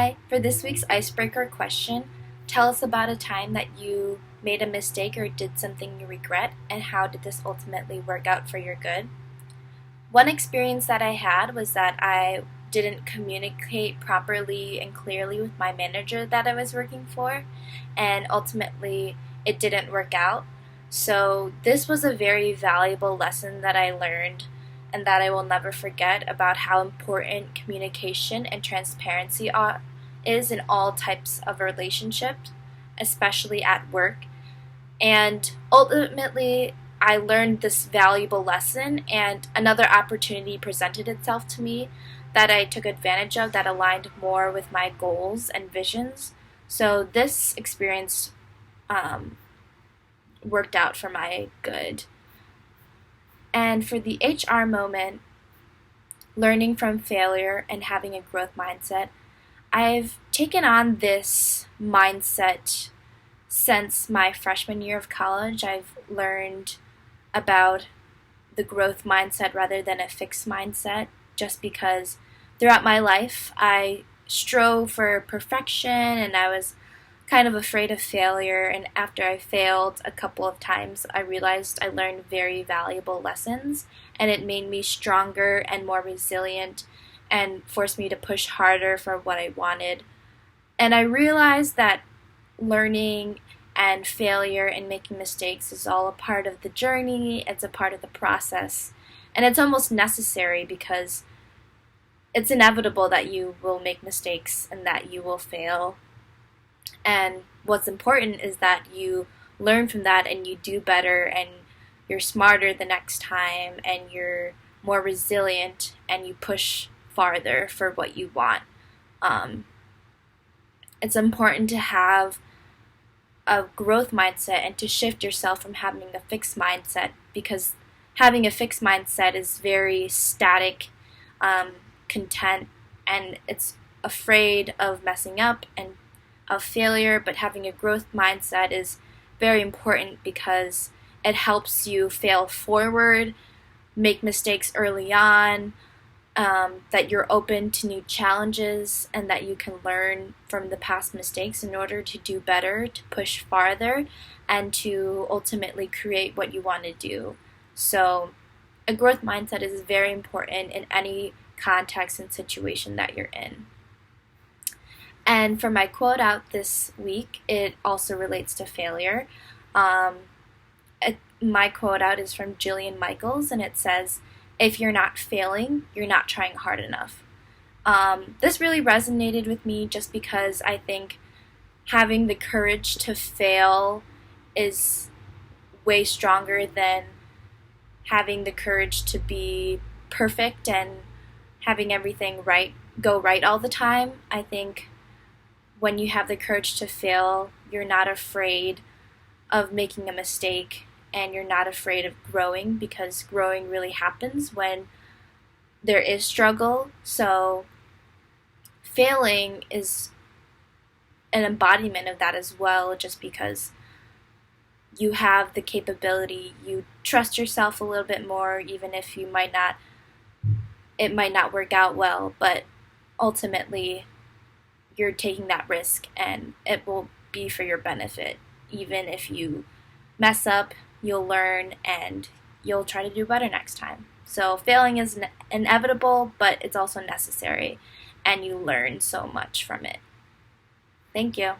Hi, for this week's icebreaker question, tell us about a time that you made a mistake or did something you regret, and how did this ultimately work out for your good? One experience that I had was that I didn't communicate properly and clearly with my manager that I was working for, and ultimately it didn't work out. So, this was a very valuable lesson that I learned and that I will never forget about how important communication and transparency is in all types of relationships, especially at work. And ultimately, I learned this valuable lesson, and another opportunity presented itself to me that I took advantage of that aligned more with my goals and visions. So, this experience worked out for my good. And for the HR moment, learning from failure and having a growth mindset, I've taken on this mindset since my freshman year of college. I've learned about the growth mindset rather than a fixed mindset, just because throughout my life I strove for perfection and I was kind of afraid of failure. And after I failed a couple of times, I realized I learned very valuable lessons, and it made me stronger and more resilient and forced me to push harder for what I wanted. And I realized that learning and failure and making mistakes is all a part of the journey, it's a part of the process, and it's almost necessary because it's inevitable that you will make mistakes and that you will fail. And what's important is that you learn from that and you do better and you're smarter the next time and you're more resilient and you push farther for what you want. It's important to have a growth mindset and to shift yourself from having a fixed mindset, because having a fixed mindset is very static, content, and it's afraid of messing up and of failure. But having a growth mindset is very important because it helps you fail forward, make mistakes early on, that you're open to new challenges, and that you can learn from the past mistakes in order to do better, to push farther, and to ultimately create what you want to do. So a growth mindset is very important in any context and situation that you're in. And for my quote out this week, it also relates to failure. My quote out is from Jillian Michaels, and it says, "If you're not failing, you're not trying hard enough." This really resonated with me just because I think having the courage to fail is way stronger than having the courage to be perfect and having everything go right all the time. I think when you have the courage to fail, you're not afraid of making a mistake and you're not afraid of growing, because growing really happens when there is struggle. So failing is an embodiment of that as well, just because you have the capability, you trust yourself a little bit more, even if it might not work out well, but ultimately you're taking that risk and it will be for your benefit. Even if you mess up, you'll learn and you'll try to do better next time. So failing is inevitable, but it's also necessary, and you learn so much from it. Thank you.